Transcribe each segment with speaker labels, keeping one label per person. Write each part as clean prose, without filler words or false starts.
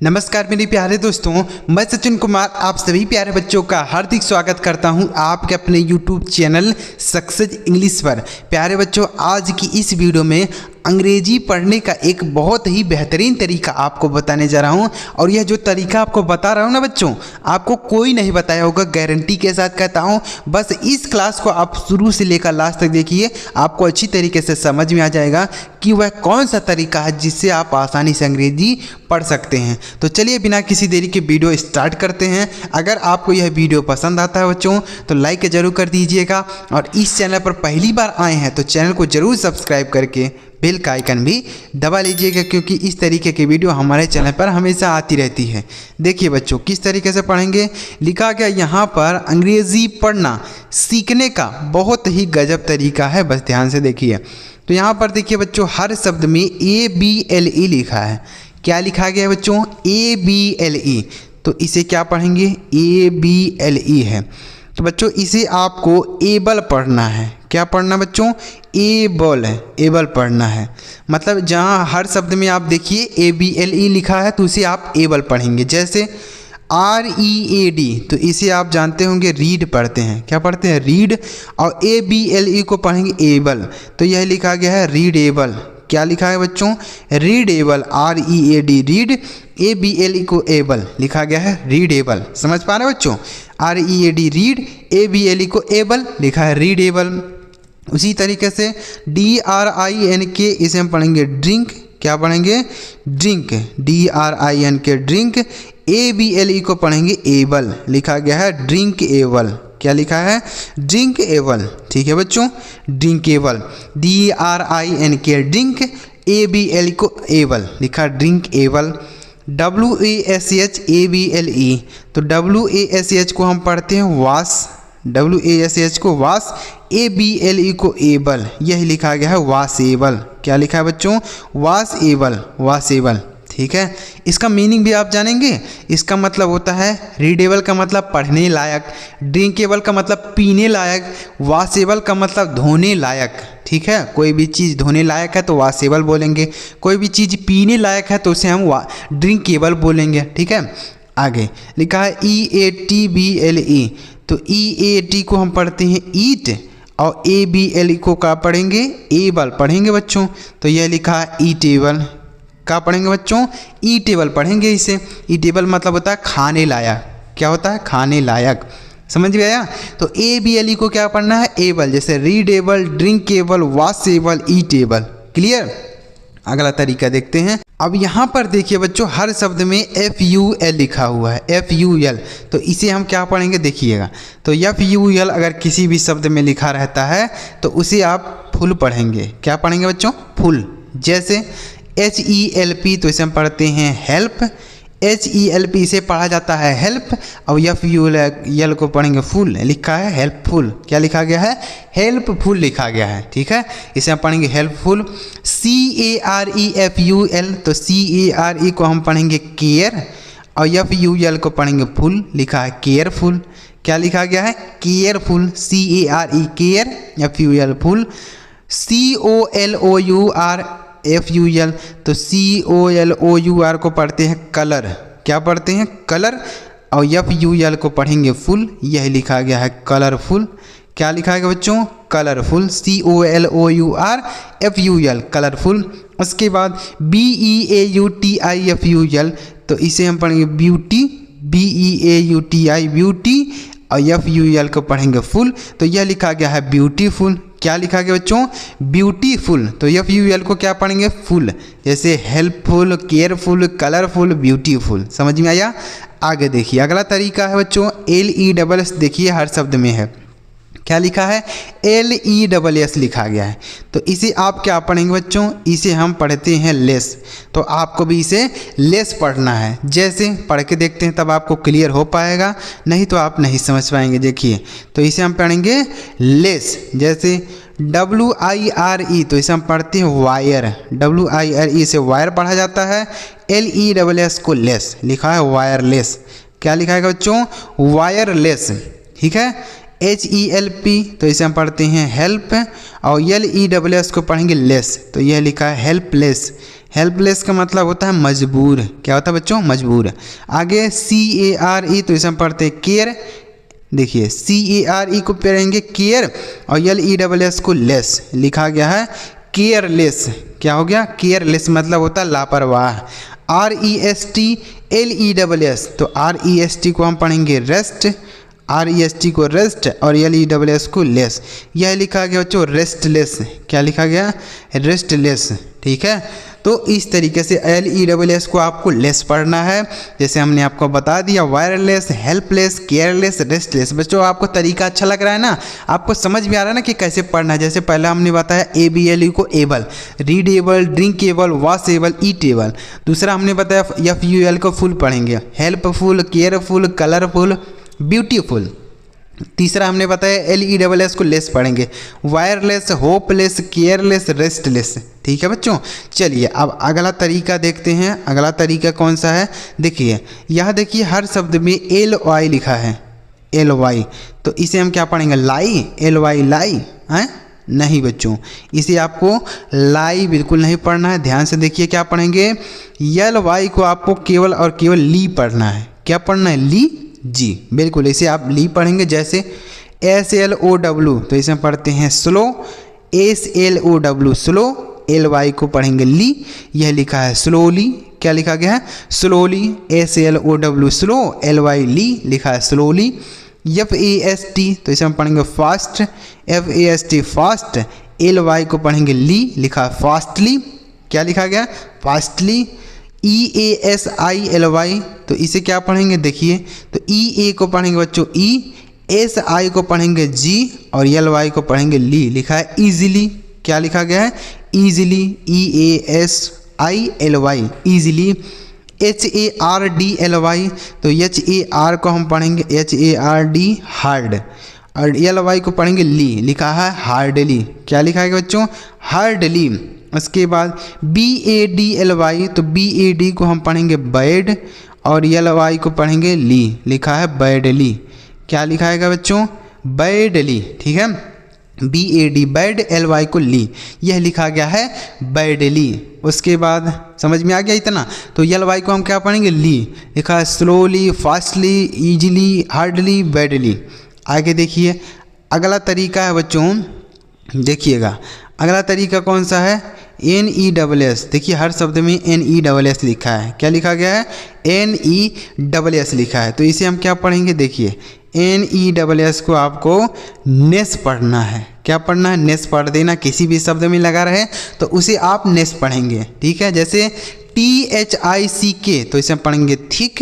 Speaker 1: नमस्कार मेरे प्यारे दोस्तों, मैं सचिन कुमार आप सभी प्यारे बच्चों का हार्दिक स्वागत करता हूं आपके अपने YouTube चैनल सक्सेस इंग्लिश पर। प्यारे बच्चों, आज की इस वीडियो में अंग्रेजी पढ़ने का एक बहुत ही बेहतरीन तरीका आपको बताने जा रहा हूं। और यह जो तरीका आपको बता रहा हूं ना बच्चों, आपको कोई नहीं बताया होगा, गारंटी के साथ कहता हूं। बस इस क्लास को आप शुरू से लेकर लास्ट तक देखिए, आपको अच्छी तरीके से समझ में आ जाएगा कि वह कौन सा तरीका है जिससे आप आसानी से अंग्रेजी पढ़ सकते हैं। तो चलिए बिना किसी देरी के वीडियो स्टार्ट करते हैं। अगर आपको यह वीडियो पसंद आता है बच्चों तो लाइक जरूर कर दीजिएगा, और इस चैनल पर पहली बार आए हैं तो चैनल को जरूर सब्सक्राइब करके बेल का आइकन भी दबा लीजिएगा, क्योंकि इस तरीके की वीडियो हमारे चैनल पर हमेशा आती रहती है। देखिए बच्चों, किस तरीके से पढ़ेंगे, लिखा गया यहाँ पर अंग्रेज़ी पढ़ना सीखने का बहुत ही गजब तरीका है। बस ध्यान से देखिए। तो यहाँ पर देखिए बच्चों, हर शब्द में ABLE लिखा है। क्या लिखा गया है बच्चों? ABLE। तो इसे क्या पढ़ेंगे? ABLE है। तो बच्चों इसे आपको एबल पढ़ना है। क्या पढ़ना बच्चों? एबल है, एबल पढ़ना है। मतलब जहाँ हर शब्द में आप देखिए ABLE लिखा है तो उसे आप एबल पढ़ेंगे। जैसे READ, तो इसे आप जानते होंगे रीड पढ़ते हैं। क्या पढ़ते हैं? रीड। और ABLE को पढ़ेंगे एबल, तो यह लिखा गया है रीडेबल। क्या लिखा है बच्चों? रीडेबल, READ रीड, ABLE को एबल लिखा गया है रीडेबल। समझ पा रहे हैं बच्चों? READ रीड, ABLE को एबल लिखा है रीडेबल। उसी तरीके से DRINK, इसे हम पढ़ेंगे ड्रिंक। क्या पढ़ेंगे? Drink, DRINK drink. ABLE को पढ़ेंगे एबल, लिखा गया है ड्रिंक एबल। क्या लिखा है? Drink able. ठीक है बच्चों, drink able, DRINK drink, ABLE को एबल लिखा ड्रिंक एबल। WASH तो WASH को हम पढ़ते हैं वाश, WASH को वाश, ABLE को एबल, यही लिखा गया है वाशेबल। क्या लिखा है बच्चों? Washable, washable. ठीक है, इसका मीनिंग भी आप जानेंगे। इसका मतलब होता है रीडेबल का मतलब पढ़ने लायक, ड्रिंकेबल का मतलब पीने लायक, वाशेबल का मतलब धोने लायक। ठीक है, कोई भी चीज़ धोने लायक है तो वाशेबल बोलेंगे, कोई भी चीज़ पीने लायक है तो उसे हम ड्रिंकेबल बोलेंगे। ठीक है, आगे लिखा है EATBLE, तो EAT को हम पढ़ते हैं ईट, और ABLE को क्या पढ़ेंगे? एबल पढ़ेंगे बच्चों। तो यह लिखा है ईटेबल। क्या पढ़ेंगे बच्चों? ईटेबल पढ़ेंगे इसे। ईटेबल मतलब होता है खाने लायक। क्या होता है? खाने लायक। समझ में आया? तो ABLE को क्या पढ़ना है? एबल, जैसे readable, drinkable, washable, eatable. Clear? अगला तरीका देखते हैं। अब यहाँ पर देखिए बच्चों, हर शब्द में FUL लिखा हुआ है, FUL। तो इसे हम क्या पढ़ेंगे देखिएगा। तो FUL अगर किसी भी शब्द में लिखा रहता है तो उसे आप फुल पढ़ेंगे। क्या पढ़ेंगे बच्चों? फुल। जैसे HELP, तो इसे हम पढ़ते हैं हेल्प, HELP इसे पढ़ा जाता है हेल्प। और FUL को पढ़ेंगे फुल, लिखा है हेल्पफुल। क्या लिखा गया है? हेल्पफुल लिखा गया है। ठीक है, इसे हम पढ़ेंगे हेल्पफुल। CAREFUL, तो CARE को हम पढ़ेंगे केयर, और FUL को पढ़ेंगे फुल, लिखा है केयरफुल। क्या लिखा गया है? Careful, CARE care, FUL full. COLOUR FUL, तो COLOUR को पढ़ते हैं कलर। क्या पढ़ते हैं? कलर। और FUL को पढ़ेंगे फुल, यह लिखा गया है कलरफुल। क्या लिखा गया बच्चों? Colourful, COLOUR FUL colourful. उसके बाद BEAUTIFUL, तो इसे हम पढ़ेंगे ब्यूटी, BEAUTI ब्यूटी, और FUL को पढ़ेंगे फुल, तो यह लिखा गया है ब्यूटीफुल। क्या लिखा गया बच्चों? ब्यूटीफुल। तो FUL को क्या पढ़ेंगे? फुल, जैसे हेल्पफुल, केयरफुल, कलरफुल, ब्यूटीफुल। समझ में आया? आगे देखिए, अगला तरीका है बच्चों LESS। देखिए हर शब्द में है। क्या लिखा है? LESS लिखा गया है। तो इसे आप क्या पढ़ेंगे बच्चों? इसे हम पढ़ते हैं लेस। तो आपको भी इसे लेस पढ़ना है। जैसे पढ़ के देखते हैं तब आपको क्लियर हो पाएगा, नहीं तो आप नहीं समझ पाएंगे। देखिए, तो इसे हम पढ़ेंगे लेस। जैसे WIRE, तो इसे हम पढ़ते हैं वायर, WIRE से वायर पढ़ा जाता है। LESS को लेस, लिखा है वायरलेस। क्या लिखा है बच्चों? वायरलेस। ठीक है, HELP तो इसे हम पढ़ते हैं हेल्प, और LESS को पढ़ेंगे लेस, तो यह लिखा है हेल्पलेस। हेल्पलेस का मतलब होता है मजबूर। क्या होता है बच्चों? मजबूर। आगे CARE तो इसे हम पढ़ते हैं केयर। देखिए CARE को पढ़ेंगे केयर, और LESS को लेस, लिखा गया है केयरलेस। क्या हो गया? केयरलेस मतलब होता है लापरवाह। RESTLESS तो REST को हम पढ़ेंगे रेस्ट, REST को रेस्ट, और LESS को लेस। यह लिखा गया बच्चों रेस्टलेस। क्या लिखा गया? रेस्टलेस। ठीक है, तो इस तरीके से LESS को आपको लेस पढ़ना है, जैसे हमने आपको बता दिया, वायरलेस, हेल्पलेस, केयरलेस, रेस्टलेस। बच्चों आपको तरीका अच्छा लग रहा है ना? आपको समझ में आ रहा है ना कि कैसे पढ़ना है? जैसे पहले हमने बताया ABLE को able, readable, drinkable, washable, eatable. दूसरा हमने बताया FUL को फुल पढ़ेंगे, हेल्पफुल, केयरफुल, कलरफुल, ब्यूटीफुल। तीसरा हमने बताया LESS को लेस पढ़ेंगे, वायरलेस, होपलेस, केयरलेस, रेस्टलेस। ठीक है बच्चों, चलिए अब अगला तरीका देखते हैं। अगला तरीका कौन सा है? देखिए यह देखिए हर शब्द में LY लिखा है, LY, तो इसे हम क्या पढ़ेंगे? लाई, LY लाई है? नहीं बच्चों, इसे आपको लाई बिल्कुल नहीं पढ़ना है। ध्यान से देखिए क्या पढ़ेंगे, LY को आपको केवल और केवल ली पढ़ना है। क्या पढ़ना है? ली, जी बिल्कुल, इसे आप ली पढ़ेंगे। जैसे SLOW तो इसे पढ़ते हैं स्लो, SLOW स्लो, LY को पढ़ेंगे ली, यह लिखा है स्लोली। क्या लिखा गया है? स्लोली, SLOW स्लो, LY ली, लिखा है स्लोली। FAST तो इसे हम पढ़ेंगे फास्ट, FAST फास्ट, LY को पढ़ेंगे ली, लिखा है फास्टली। क्या लिखा गया? फास्टली। EASILY तो इसे क्या पढ़ेंगे? देखिए तो EA को पढ़ेंगे बच्चों ई, SI को पढ़ेंगे जी, और LY को पढ़ेंगे ली, लिखा है ईजिली। क्या लिखा गया है? Easily, EASILY easily. HARDLY तो HAR को हम पढ़ेंगे HARD हार्ड, और LY को पढ़ेंगे ली, लिखा है हार्डली। क्या लिखा है बच्चों? हार्डली। उसके बाद BADLY तो BAD को हम पढ़ेंगे बैड, और LY को पढ़ेंगे ली, लिखा है बैडली। क्या लिखा है बच्चों? बैडली। ठीक है, BAD बैड, LY को ली, यह लिखा गया है बैडली। उसके बाद समझ में आ गया इतना? तो LY को हम क्या पढ़ेंगे? ली, लिखा है slowly, fastly, easily, hardly, badly. आगे देखिए अगला तरीका है बच्चों, देखिएगा अगला तरीका कौन सा है? NESS। देखिए हर शब्द में NESS लिखा है। क्या लिखा गया है? NESS लिखा है, तो इसे हम क्या पढ़ेंगे? देखिए NESS को आपको नेस पढ़ना है। क्या पढ़ना है? नेस पढ़ देना। किसी भी शब्द में लगा रहे तो उसे आप नेस पढ़ेंगे। ठीक है, जैसे THICK तो इसे हम पढ़ेंगे थिक,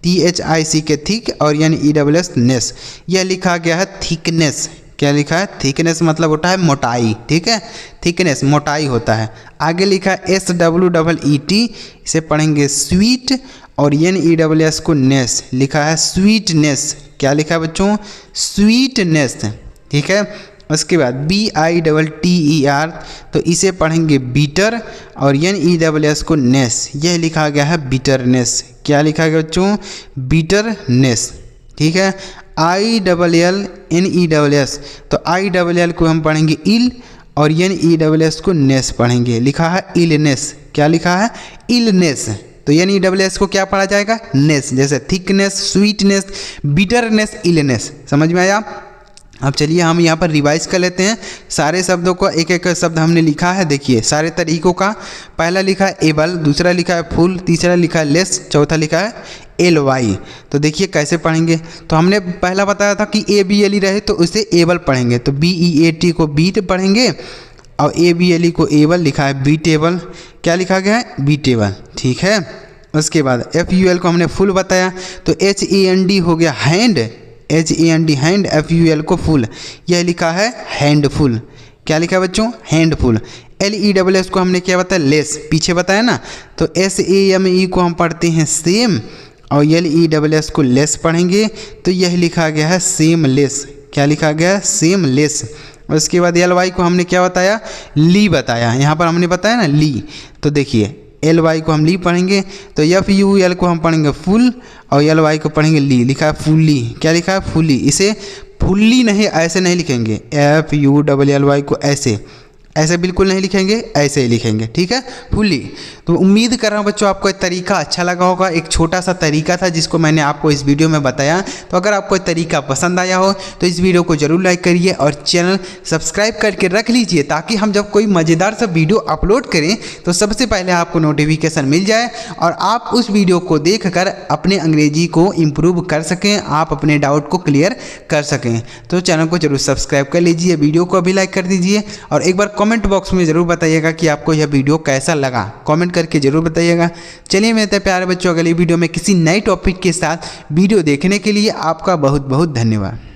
Speaker 1: THICK थिक, और NESS नेस, यह लिखा गया है थिकनेस। क्या लिखा है? थिकनेस मतलब होता है मोटाई। ठीक है, थिकनेस मोटाई होता है। आगे लिखा है SWEET, इसे पढ़ेंगे स्वीट, और NESS को नेस, लिखा है स्वीटनेस। क्या लिखा है बच्चों? स्वीटनेस। ठीक है, उसके बाद BITTER तो इसे पढ़ेंगे बीटर, और NESS को नेस, यह लिखा गया है बिटरनेस। क्या लिखा गया बच्चों? बिटरनेस। ठीक है, ILLNESS तो ILL को हम पढ़ेंगे इल, और NESS को नेस पढ़ेंगे, लिखा है इलनेस। क्या लिखा है? इलनेस। तो NESS को क्या पढ़ा जाएगा? नेस, जैसे थिकनेस, स्वीटनेस, बिटरनेस, इलनेस। समझ में आया? अब चलिए हम यहाँ पर रिवाइज कर लेते हैं सारे शब्दों को। एक एक शब्द हमने लिखा है, देखिए सारे तरीकों का। पहला लिखा है एबल, दूसरा लिखा है फुल, तीसरा लिखा है लेस, चौथा लिखा है LY। तो देखिए कैसे पढ़ेंगे। तो हमने पहला बताया था कि ABLE रहे तो उसे एबल पढ़ेंगे, तो BEAT को बीट पढ़ेंगे, और ABLE को एबल, लिखा है बीटेबल। क्या लिखा गया है? बीटेबल। ठीक है, उसके बाद FUL को हमने फुल बताया, तो HAND हो गया हैंड, HAND हैंड, FUL को फुल, यह लिखा है हैंडफुल। क्या लिखा है बच्चों? हैंडफुल। LESS को हमने क्या बताया? लेस, पीछे बताया ना। तो SAME को हम पढ़ते हैं सेम, और LESS को लेस पढ़ेंगे, तो यह लिखा गया है सेमलेस। क्या लिखा गया है? सेमलेस। उसके बाद LY को हमने क्या बताया? ली बताया। यहाँ पर हमने बताया ना ली, तो देखिए LY को हम ली पढ़ेंगे, तो FUL को हम पढ़ेंगे फुल, और LY को पढ़ेंगे ली, लिखा है फुली। क्या लिखा है? फुली। इसे फुल्ली नहीं, ऐसे नहीं लिखेंगे, FULLY को ऐसे बिल्कुल नहीं लिखेंगे, ऐसे ही लिखेंगे, ठीक है, फुल्ली। तो उम्मीद कर रहा हूँ बच्चों आपको ये तरीका अच्छा लगा होगा। एक छोटा सा तरीका था जिसको मैंने आपको इस वीडियो में बताया। तो अगर आपको ये तरीका पसंद आया हो तो इस वीडियो को जरूर लाइक करिए और चैनल सब्सक्राइब करके रख लीजिए, ताकि हम जब कोई मज़ेदार सा वीडियो अपलोड करें तो सबसे पहले आपको नोटिफिकेशन मिल जाए और आप उस वीडियो को देखकर अपने अंग्रेजी को इम्प्रूव कर सकें, आप अपने डाउट को क्लियर कर सकें। तो चैनल को जरूर सब्सक्राइब कर लीजिए, वीडियो को अभी लाइक कर दीजिए और एक बार कमेंट बॉक्स में ज़रूर बताइएगा कि आपको यह वीडियो कैसा लगा, कमेंट करके ज़रूर बताइएगा। चलिए मेरे प्यारे बच्चों, अगली वीडियो में किसी नए टॉपिक के साथ वीडियो देखने के लिए आपका बहुत बहुत धन्यवाद।